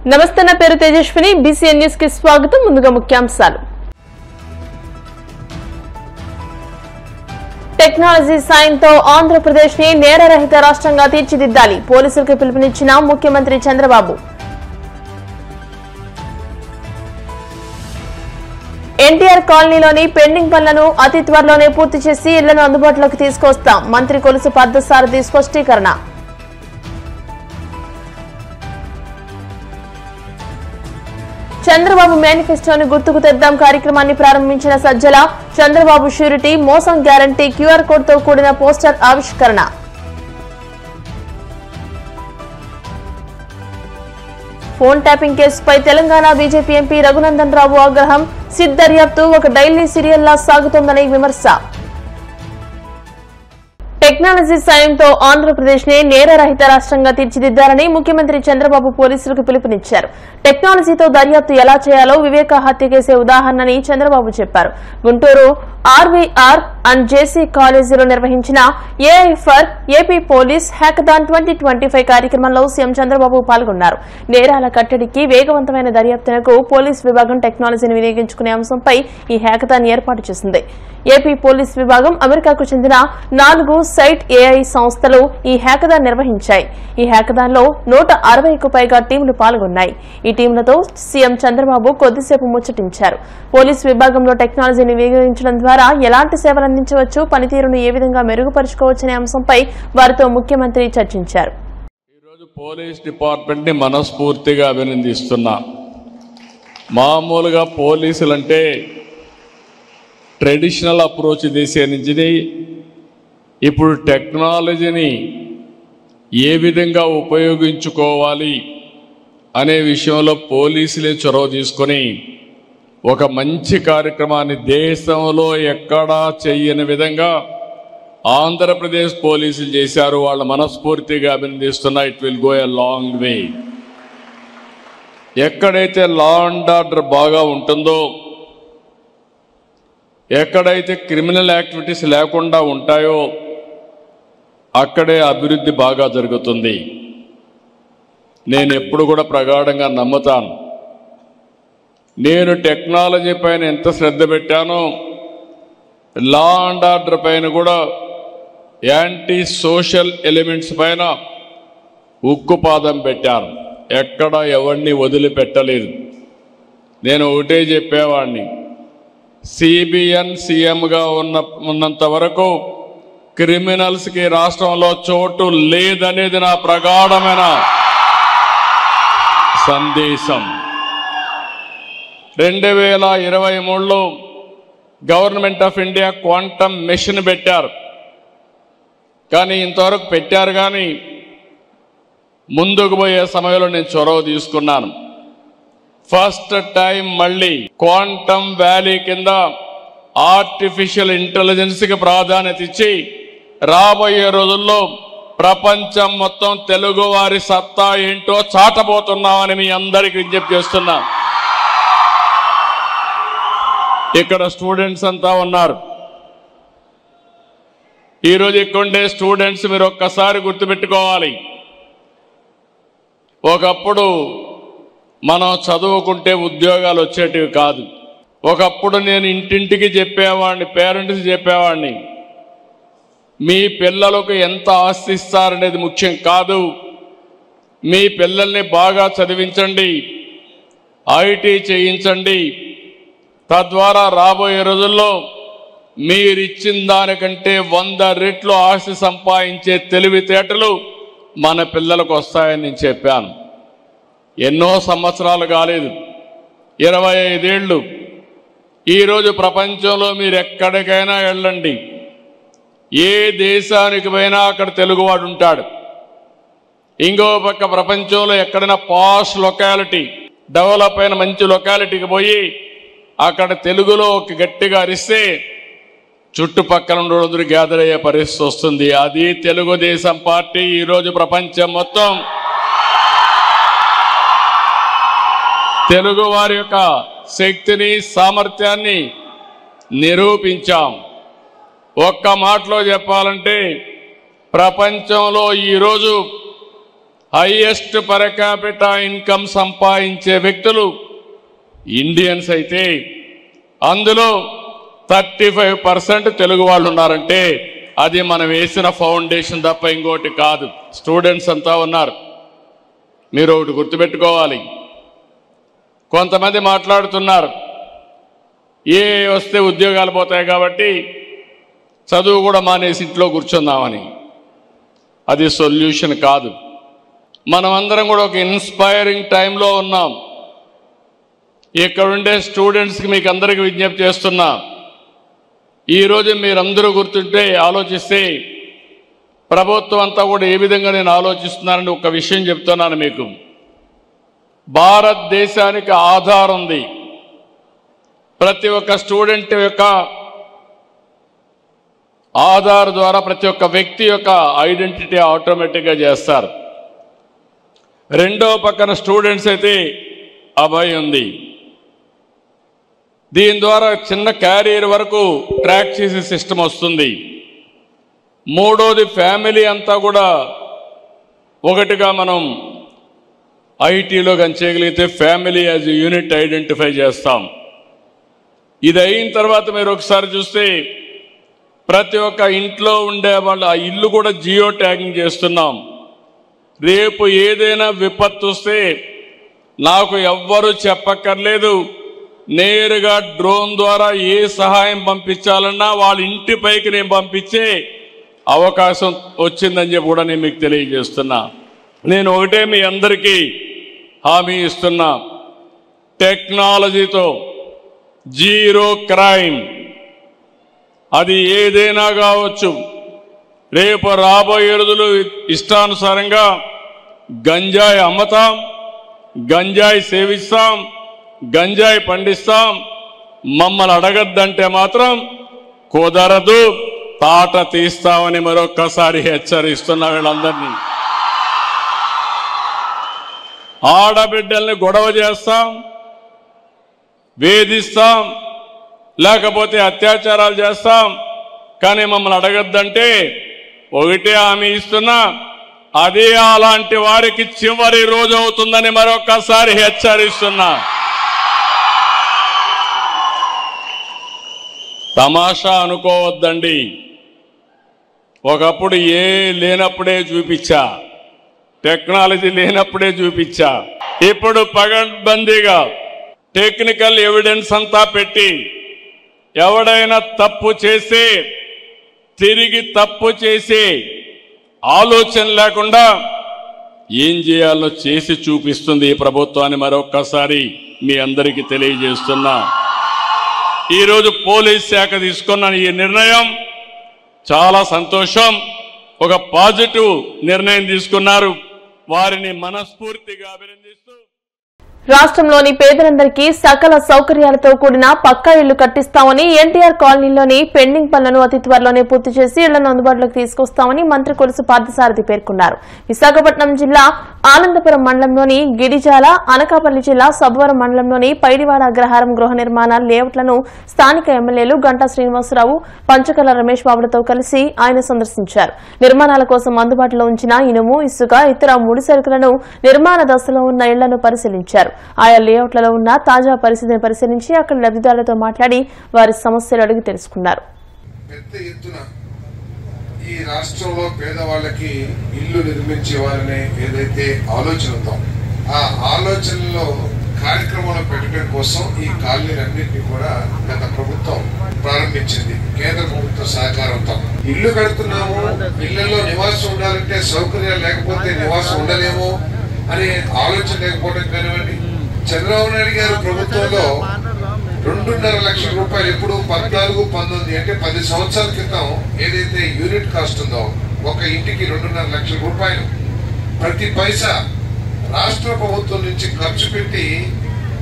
నమస్తే, నా పేరు తేజస్విని. బీసీఎన్ న్యూస్ కి స్వాగతం. ముందుగా ముఖ్యాంశాలు. టెక్నాలజీ సాయంతో ఆంధ్రప్రదేశ్ ని నేరరహిత రాష్ట్రంగా తీర్చిదిద్దాలి. పోలీసులకు పిలుపునిచ్చిన ముఖ్యమంత్రి చంద్రబాబు. ఎన్టీఆర్ కాలనీలోని పెండింగ్ పనులను అతి త్వరలోనే పూర్తి చేసి ఇళ్లను అందుబాటులోకి తీసుకొస్తాం. మంత్రి కొలుసు పార్థసారథి స్పష్టీకరణ. చంద్రబాబు మేనిఫెస్టోని గుర్తుకు తెద్దాం కార్యక్రమాన్ని ప్రారంభించిన సజ్జల. చంద్రబాబు ష్యూరిటీ, మోసం గ్యారంటీ క్యూఆర్ కోడ్ తో కూడిన పోస్టర్ ఆవిష్కరణ. ఫోన్ ట్యాపింగ్ కేసుపై తెలంగాణ బీజేపీ ఎంపీ రఘునందన్ రావు ఆగ్రహం. సిట్ దర్యాప్తు ఒక డైలీ సీరియల్లా సాగుతోందని విమర్శ. టెక్నాలజీ సాయంతో ఆంధ్రప్రదేశ్ ని నేరరహిత రాష్ట్రంగా తీర్చిదిద్దారని ముఖ్యమంత్రి చంద్రబాబు పోలీసులకు పిలుపునిచ్చారు. టెక్నాలజీతో దర్యాప్తు ఎలా చేయాలో వివేక హత్య కేసే ఉదాహరణని చంద్రబాబు చెప్పారు. గుంటూరు ఆర్వీఆర్ అండ్ జేసీ కాలేజీలో నిర్వహించిన AI for AP police hackathon 2025 కార్యక్రమంలో సీఎం చంద్రబాబు పాల్గొన్నారు. నేరాల కట్టడికి వేగవంతమైన దర్యాప్తునకు పోలీస్ విభాగం టెక్నాలజీని వినియోగించుకునే అంశంపై ఈ హ్యాకథాన్ ఏర్పాటు చేసింది. ఏపీ పోలీస్ విభాగం, అమెరికాకు చెందిన 4 సైట్ ఏఐ సంస్థలు ఈ హ్యాకథాన్ నిర్వహించాయి. ఈ హ్యాకథాన్ లో 160కు పైగా టీంలు పాల్గొన్నాయి. ఈ టీంలతో సీఎం చంద్రబాబు కొద్దిసేపు ముచ్చటించారు. పోలీస్ విభాగంలో టెక్నాలజీని వినియోగించడం ద్వారా ఎలాంటి సేవలు అందించవచ్చు, పనితీరును ఏ విధంగా మెరుగుపరుచుకోవచ్చనే అంశంపై వారితో ముఖ్యమంత్రి చర్చించారు. ఈరోజు పోలీస్ డిపార్ట్మెంట్ ని మనస్ఫూర్తిగా అభినందిస్తున్నా. మామూలుగా పోలీసులంటే ట్రెడిషనల్ అప్రోచ్ చేసే నుంచి ఇప్పుడు టెక్నాలజీని ఏ విధంగా ఉపయోగించుకోవాలి అనే విషయంలో పోలీసులే చొరవ తీసుకొని ఒక మంచి కార్యక్రమాన్ని దేశంలో ఎక్కడా చెయ్యని విధంగా ఆంధ్రప్రదేశ్ పోలీసులు చేశారు. వాళ్ళ మనస్ఫూర్తిగా అభినందిస్తున్నా. It will go a long way. ఎక్కడైతే లా అండ్ ఆర్డర్ బాగా ఉంటుందో, ఎక్కడైతే క్రిమినల్ యాక్టివిటీస్ లేకుండా ఉంటాయో అక్కడే అభివృద్ధి బాగా జరుగుతుంది. నేను ఎప్పుడు కూడా ప్రగాఢంగా నమ్ముతాను. నేను టెక్నాలజీ పైన ఎంత శ్రద్ధ పెట్టానో లా అండ్ ఆర్డర్ పైన కూడా, యాంటీ సోషల్ ఎలిమెంట్స్ పైన ఉక్కుపాదం పెట్టాను. ఎక్కడ ఎవరిని వదిలిపెట్టలేదు. నేను ఒకటే చెప్పేవాడిని, సిబిఎన్ సీఎంగా ఉన్నంత వరకు క్రిమినల్స్కి రాష్ట్రంలో చోటు లేదనేది నా ప్రగాఢమైన సందేశం. 2023లో government of India quantum mission పెట్టారు. కానీ ఇంతవరకు పెట్టారు, కానీ ముందుకు పోయే సమయంలో నేను చొరవ తీసుకున్నాను. ఫస్ట్ టైం మళ్ళీ క్వాంటమ్ వ్యాలీ కింద ఆర్టిఫిషియల్ ఇంటెలిజెన్స్కి ప్రాధాన్యత ఇచ్చి రాబోయే రోజుల్లో ప్రపంచం మొత్తం తెలుగు వారి సత్తా ఏంటో చాటబోతున్నామని మీ అందరికీ విజ్ఞప్తి చేస్తున్నా. ఇక్కడ స్టూడెంట్స్ అంతా ఉన్నారు. ఈరోజు ఇక్కడ స్టూడెంట్స్ మీరు ఒక్కసారి గుర్తుపెట్టుకోవాలి. ఒకప్పుడు మనం చదువుకుంటే ఉద్యోగాలు వచ్చేటివి కాదు. ఒకప్పుడు నేను ఇంటింటికి చెప్పేవాడిని, పేరెంట్స్ చెప్పేవాడిని, మీ పిల్లలకు ఎంత ఆస్తి ఇస్తారనేది ముఖ్యం కాదు, మీ పిల్లల్ని బాగా చదివించండి, ఐటీ చేయించండి, తద్వారా రాబోయే రోజుల్లో మీరిచ్చిన దానికంటే 100 రెట్లు ఆస్తి సంపాదించే తెలివితేటలు మన పిల్లలకు వస్తాయని నేను చెప్పాను. ఎన్నో సంవత్సరాలు కాలేదు, 25 ఏళ్ళు. ఈరోజు ప్రపంచంలో మీరు ఎక్కడికైనా వెళ్ళండి, ఏ దేశానికి పోయినా అక్కడ తెలుగువాడు ఉంటాడు. ఇంకో పక్క ప్రపంచంలో ఎక్కడైనా పాష్ లొకాలిటీ, డెవలప్ అయిన మంచి లొకాలిటీకి పోయి అక్కడ తెలుగులో ఒక గట్టిగా అరిస్తే చుట్టుపక్కల ఉండేందరూ గ్యాదర్ అయ్యే పరిస్థితి వస్తుంది. అది తెలుగుదేశం పార్టీ ఈరోజు ప్రపంచం మొత్తం తెలుగు వారి యొక్క శక్తిని, సామర్థ్యాన్ని నిరూపించాం. ఒక్క మాటలో చెప్పాలంటే ప్రపంచంలో ఈరోజు హైయెస్ట్ పర్ క్యాపిటా ఇన్కమ్ సంపాదించే వ్యక్తులు ఇండియన్స్ అయితే అందులో 35% తెలుగు వాళ్ళు ఉన్నారంటే అది మనం వేసిన ఫౌండేషన్ తప్ప ఇంకోటి కాదు. స్టూడెంట్స్ అంతా ఉన్నారు. మీరు ఒకటి గుర్తుపెట్టుకోవాలి. కొంతమంది మాట్లాడుతున్నారు ఏ వస్తే ఉద్యోగాలు పోతాయి కాబట్టి చదువు కూడా మానేసి ఇంట్లో కూర్చుందామని. అది సొల్యూషన్ కాదు. మనమందరం కూడా ఒక ఇన్స్పైరింగ్ టైంలో ఉన్నాం. ఇక్కడుండే స్టూడెంట్స్కి మీకు అందరికీ విజ్ఞప్తి చేస్తున్నా, ఈరోజు మీరందరూ గుర్తుంటే ఆలోచిస్తే ప్రభుత్వం అంతా కూడా ఏ విధంగా నేను ఆలోచిస్తున్నానని ఒక విషయం చెప్తున్నాను మీకు. భారతదేశానికి ఆధార్ ఉంది. ప్రతి ఒక్క స్టూడెంట్ యొక్క ఆధార్ ద్వారా ప్రతి ఒక్క వ్యక్తి యొక్క ఐడెంటిటీ ఆటోమేటిక్గా చేస్తారు. రెండో పక్కన స్టూడెంట్స్ అయితే అభయ్ ఉంది. దీని ద్వారా చిన్న క్యారియర్ వరకు ట్రాక్ చేసే సిస్టమ్ వస్తుంది. మూడోది ఫ్యామిలీ అంతా కూడా ఒకటిగా మనం ఐటీలో కానీ చేయగలిగితే ఫ్యామిలీ యాజ్ యూనిట్ ఐడెంటిఫై చేస్తాం. ఇది అయిన తర్వాత మీరు ఒకసారి చూస్తే ప్రతి ఒక్క ఇంట్లో ఉండే వాళ్ళు ఆ ఇల్లు కూడా జియో ట్యాగింగ్ చేస్తున్నాం. రేపు ఏదైనా విపత్తు వస్తే నాకు ఎవ్వరూ చెప్పక్కర్లేదు, నేరుగా డ్రోన్ ద్వారా ఏ సహాయం పంపించాలన్నా వాళ్ళ ఇంటిపైకి నేను పంపించే అవకాశం వచ్చిందని చెప్పి కూడా నేను మీకు తెలియజేస్తున్నా. నేను ఒకటే మీ అందరికీ హామీ ఇస్తున్నా, టెక్నాలజీతో జీరో క్రైమ్, అది ఏదైనా కావచ్చు. రేపు రాబోయే రోజులు ఇష్టానుసారంగా గంజాయి అమ్మతాం, గంజాయి సేవిస్తాం, గంజాయి పండిస్తాం. మమ్మల్ని అడగద్దంటే మాత్రం కుదరదు, తాట తీస్తామని మరొక్కసారి హెచ్చరిస్తున్నా వీళ్ళందరినీ. ఆడబిడ్డల్ని గొడవ చేస్తాం, వేధిస్తాం, లేకపోతే అత్యాచారాలు చేస్తాం. కానీ మమ్మల్ని అడగద్దంటే ఒకటే హామీ ఇస్తున్నా, అదే అలాంటి వారికి చివరి రోజు అవుతుందని మరొక్కసారి హెచ్చరిస్తున్నా. తమాషా అనుకోవద్దండి. ఒకప్పుడు ఏ లేనప్పుడే చూపించా, టెక్నాలజీ లేనప్పుడే చూపించా. ఇప్పుడు పగడ్బందీగా టెక్నికల్ ఎవిడెన్స్ అంతా పెట్టి ఎవడైనా తప్పు చేస్తే తిరిగి తప్పు చేసే ఆలోచన లేకుండా ఏం చేయాలో చేసి చూపిస్తుంది ఈ ప్రభుత్వాన్ని మరొక్కసారి మీ అందరికీ తెలియజేస్తున్నా. ఈరోజు పోలీస్ శాఖ తీసుకున్న ఈ నిర్ణయం చాలా సంతోషం. ఒక పాజిటివ్ నిర్ణయం తీసుకున్నారు. వారిని మనస్ఫూర్తిగా అభినందిస్తూ రాష్ట్రంలోని పేదలందరికీ సకల సౌకర్యాలతో కూడిన పక్కా ఇళ్లు కట్టిస్తామని ఎన్టీఆర్ కాలనీలోని పెండింగ్ పనులను అతి త్వరలోనే పూర్తి చేసి ఇళ్లను అందుబాటులోకి తీసుకొస్తామని మంత్రి కొలుసు పార్థసారథి పేర్కొన్నారు. విశాఖపట్నం జిల్లా ఆనందపురం మండలంలోని గిడిజాల, అనకాపల్లి జిల్లా సబ్బవరం మండలంలోని పైడివాడ అగ్రహారం గృహ నిర్మాణ లేఅవుట్లను స్థానిక ఎమ్మెల్యేలు గంటా శ్రీనివాసరావు, పంచకల రమేష్ బాబులతో కలిసి ఆయన సందర్శించారు. నిర్మాణాల కోసం అందుబాటులో ఉంచిన ఇనుము, ఇసుక, ఇతర ముడి సరుకులను నిర్మాణ దశలో ఉన్న ఇళ్లను పరిశీలించారు. ఆయా లేఅవుట్లలో ఉన్న తాజా పరిస్థితిని పరిశీలించి అక్కడ లబ్ధిదారులతో మాట్లాడి వారి సమస్యలు అడిగి తెలుసుకున్నారు. పెద్ద ఎత్తున ఈ రాష్ట్రంలో పేదవాళ్ళకి ఇల్లు నిర్మించేవారనే ఏదైతే ఆలోచన ఉందో ఆ ఆలోచనలో కార్యక్రమాలు పెట్టడం కోసం ఈ కాలనీలన్నింటినీ కూడా గత ప్రభుత్వం ప్రారంభించింది. కేంద్ర ప్రభుత్వ సహకారంతో ఇల్లు కడుతున్నాము, ఇళ్లలో నివాసం ఉండాలంటే సౌకర్యాలు లేకపోతే నివాసం ఉండలేము అనే ఆలోచన లేకపోవడం కానివ్వండి. చంద్రబాబు నాయుడు గారు ప్రభుత్వంలో 2.5 లక్షల రూపాయలు ఎప్పుడు 14-19 అంటే 10 సంవత్సరాల క్రితం ఏదైతే యూనిట్ కాస్ట్ ఉందో ఒక ఇంటికి 2.5 లక్షల రూపాయలు ప్రతి పైసా రాష్ట్ర ప్రభుత్వం నుంచి ఖర్చు పెట్టి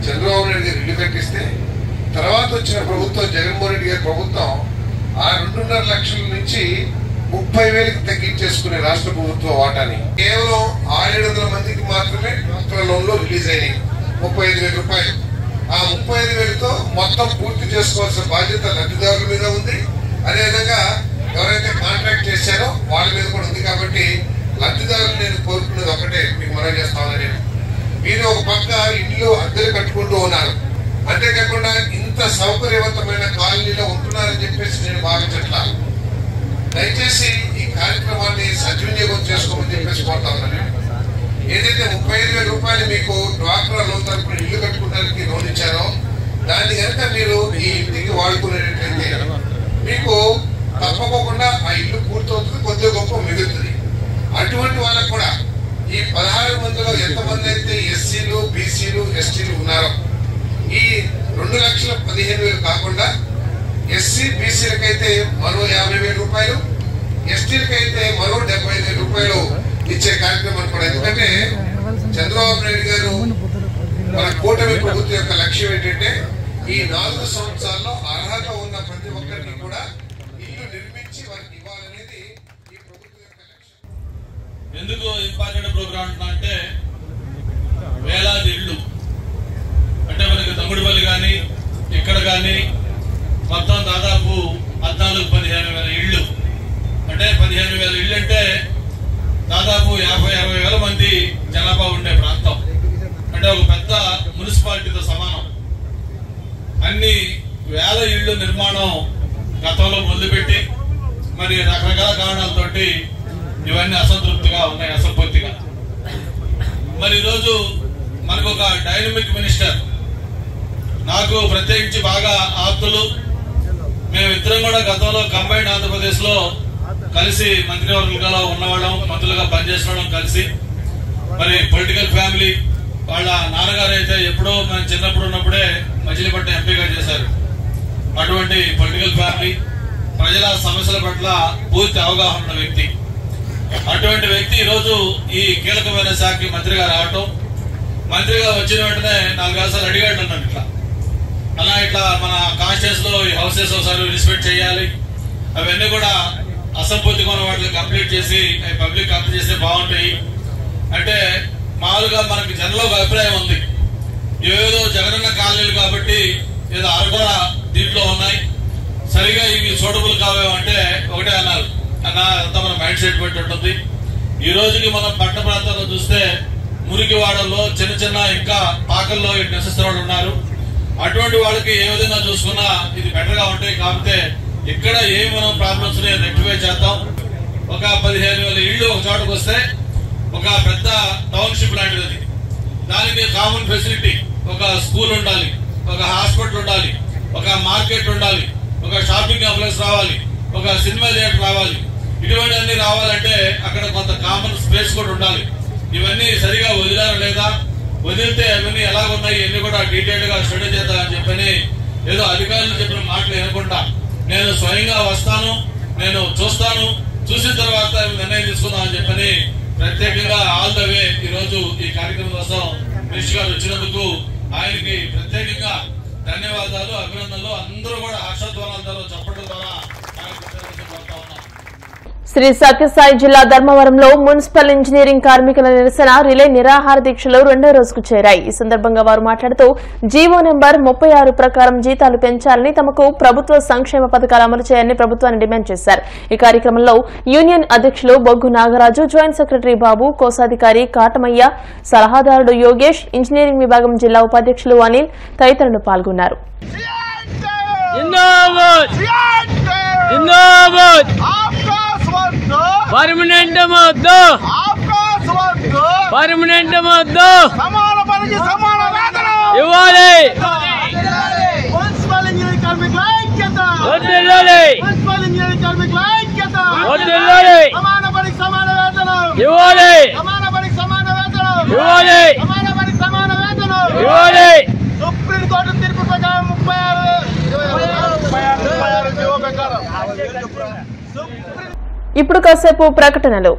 చంద్రబాబు నాయుడు గారు ఇల్లు కట్టిస్తే తర్వాత వచ్చిన ప్రభుత్వం జగన్మోహన్ రెడ్డి గారి ప్రభుత్వం ఆ 2.5 లక్షల నుంచి 30,000కి తగ్గించేసుకునే రాష్ట్ర ప్రభుత్వ వాటాని కేవలం 700 మందికి మాత్రమే డాక్టర్ లోన్లో రిలీజ్ అయినాయి 35,000 రూపాయలు. ఆ 35,000తో మొత్తం పూర్తి చేసుకోవాల్సిన బాధ్యత లబ్ధిదారుల మీద ఉంది. అదేవిధంగా ఎవరైతే కాంట్రాక్ట్ చేశారో వాళ్ళ మీద కూడా ఉంది. కాబట్టి లబ్ధిదారులు నేను కోరుకున్నది ఒకటే మీకు మనం చేస్తామని, నేను మీరు ఒక పక్క ఇల్లు అద్దెలు కట్టుకుంటూ ఉన్నారు, అంతేకాకుండా ఇంత సౌకర్యవంతమైన కాలనీలో ఉంటున్నారని చెప్పేసి నేను భావించట్లా. దయచేసి ఈ కార్యక్రమాన్ని సద్వినియోగం చేసుకోమని చెప్పేసి కోరుతా ఉన్నాను. ఏదైతే 35,000 రూపాయలు మీకు డ్వాక్రా లోన్ తరపున ఇల్లు కట్టుకోవడానికి లోన్ ఇచ్చారో దాన్ని కనుక మీరు ఈ ఇంటికి వాడుకునేటట్లయితే మీకు తప్పకుండా ఆ ఇల్లు పూర్తవుతుంది, కొద్దిగా గొప్ప మిగులుతుంది. అటువంటి వాళ్ళకు కూడా ఈ 16 మందిలో ఎంతమంది అయితే ఎస్సీలు, బీసీలు, ఎస్టీలు ఉన్నారో ఈ 2,15,000 కాకుండా ఎస్సీ బీసీలకైతే మరో 50,000 రూపాయలు, ఎస్టీలకైతే మరో 75,000 రూపాయలు ఇచ్చే కార్యక్రమం కూడా. ఎందుకంటే చంద్రబాబు నాయుడు గారు మన కూటమి ప్రభుత్వం యొక్క లక్ష్యం ఏంటంటే ఈ 4 సంవత్సరాల్లో అర్హత ఉన్న ప్రతి ఒక్కరికి కూడా ఇల్లు నిర్మించి వారికి ఇవ్వాలనేది ఈ ప్రభుత్వం యొక్క లక్ష్యం. ఎందుకు ఇంపార్టెంట్ ప్రోగ్రామ్ అంటే వేలాది ఇళ్ళు అంటే మనకి తమ్ముడిపల్లి కానీ ఇక్కడ కానీ మొత్తం దాదాపు 14,000-15,000 ఇళ్ళు. అంటే 15,000 ఇళ్ళు అంటే దాదాపు 50,000-60,000 మంది జనాభా ఉండే ప్రాంతం. అంటే ఒక పెద్ద మున్సిపాలిటీతో సమానం. అన్ని వేల ఇళ్ళు నిర్మాణం గతంలో మొదలుపెట్టి మరి రకరకాల కారణాలతోటి ఇవన్నీ అసంతృప్తిగా ఉన్నాయి, అసంపూర్తిగా. మరి ఈరోజు మనకు ఒక డైనమిక్ మినిస్టర్, నాకు ప్రత్యేకించి బాగా ఆప్తులు, మేమిద్దరం కూడా గతంలో కంబైన్డ్ ఆంధ్రప్రదేశ్ లో కలిసి మంత్రివర్గంలో ఉన్నవాళ్ళం, మంత్రులుగా పనిచేసిన కలిసి. మరి పొలిటికల్ ఫ్యామిలీ, వాళ్ళ నాన్నగారు అయితే ఎప్పుడో మనం చిన్నప్పుడు ఉన్నప్పుడే మచిలీపట్నం ఎంపీగా చేశారు. అటువంటి పొలిటికల్ ఫ్యామిలీ, ప్రజల సమస్యల పట్ల పూర్తి అవగాహన ఉన్న వ్యక్తి. అటువంటి వ్యక్తి ఈరోజు ఈ కీలకమైన శాఖకి మంత్రిగా రావటం, మంత్రిగా వచ్చిన వెంటనే 4 సార్లు అడిగాడు అన్నట్టు ఇట్లా మన కాన్స్టిట్యూన్స్ లో ఈ హౌసెస్ ఒకసారి రిస్పెక్ట్ చేయాలి, అవన్నీ కూడా అసంపూర్తిగా ఉన్న వాటిని కంప్లీట్ చేసి పబ్లిక్ కంప్లీట్ చేస్తే బాగుంటాయి అంటే, మామూలుగా మనకి జనంలో ఒక అభిప్రాయం ఉంది, ఏదో జగనన్న కాలనీలు కాబట్టి ఏదో అరకొర దీంట్లో ఉన్నాయి, సరిగా ఇవి సూటబుల్ కావేమంటే ఒకటే అన్నారు. అంతా మన మైండ్ సెట్ పెట్టి ఉంటుంది. ఈ రోజుకి మనం పట్టణ ప్రాంతాల్లో చూస్తే మురికి వాడల్లో చిన్న చిన్న ఇంకా పాకల్లో నివసిస్తున్న వాళ్ళు ఉన్నారు. అటువంటి వాళ్ళకి ఏ విధంగా చూసుకున్నా ఇది బెటర్ గా ఉంటాయి. కాకపోతే ఇక్కడ ఏమి మనం ప్రాబ్లమ్స్ రెక్టిఫై చేద్దాం. ఒక 15,000 ఇళ్లు ఒక చోటకు వస్తే ఒక పెద్ద టౌన్షిప్ లాంటిది, దానికి కామన్ ఫెసిలిటీ, ఒక స్కూల్ ఉండాలి, ఒక హాస్పిటల్ ఉండాలి, ఒక మార్కెట్ ఉండాలి, ఒక షాపింగ్ కాంప్లెక్స్ రావాలి, ఒక సినిమా థియేటర్ రావాలి. ఇటువంటి అన్ని రావాలంటే అక్కడ కొంత కామన్ స్పేస్ కూడా ఉండాలి. ఇవన్నీ సరిగా వదిలారా లేదా, వదిలితే అవన్నీ ఎలా ఉన్నాయి ఇవన్నీ కూడా డీటెయిల్ గా స్టడీ చేద్దామని చెప్పని ఏదో అధికారులు చెప్పిన మాటలు వినకుండా నేను స్వయంగా వస్తాను, నేను చూస్తాను, చూసిన తర్వాత నిర్ణయం తీసుకుందాం అని చెప్పని ప్రత్యేకంగా ఆల్ ద వే ఈ రోజు ఈ కార్యక్రమం కోసం మినిస్టర్ గారు వచ్చినందుకు ఆయనకి ప్రత్యేకంగా ధన్యవాదాలు, అభినందనలు. అందరూ కూడా హర్షధ్వానాలతో చెప్పడం ద్వారా కోరుతా ఉన్నాం. శ్రీ సత్యసాయి జిల్లా ధర్మవరంలో మున్సిపల్ ఇంజనీరింగ్ కార్మికుల నిరసన రిలే నిరాహార దీక్షలు 2వ రోజుకు చేరాయి. ఈ సందర్భంగా వారు మాట్లాడుతూ జీవో నెంబర్ 36 ప్రకారం జీతాలు పెంచాలని, తమకు ప్రభుత్వ సంక్షేమ పథకాలు అమలు చేయాలని ప్రభుత్వాన్ని డిమాండ్ చేశారు. ఈ కార్యక్రమంలో యూనియన్ అధ్యక్షులు బొగ్గు నాగరాజు, జాయింట్ సెక్రటరీ బాబు, కోశాధికారి కాటమయ్య, సలహాదారుడు యోగేష్, ఇంజనీరింగ్ విభాగం జిల్లా ఉపాధ్యక్షులు అనిల్ తదితరులు పాల్గొన్నారు. పర్మనెంట్ వద్దు, పర్మనెంట్ వద్దు, సమాన పనికి సమాన వేతనం ఇవ్వాలి, మున్సిపల్ ఇంజనీరింగ్ కార్మికుల ఐక్యత, వదిలేయాలి, మున్సిపల్ ఇంజనీరింగ్ కార్మికుల ఐక్యత, వదిలేయాలి, సమాన పనికి సమాన వేతనం ఇవ్వాలి, సమాన పనికి సమాన వేతనం ఇవ్వాలి, సమాన పనికి సమాన వేతనం ఇవ్వాలి. సుప్రీంకోర్టు తీర్పు ప్రకారం 36 జీవో ప్రకారం ఇప్పుడు కాసేపు ప్రకటనలు.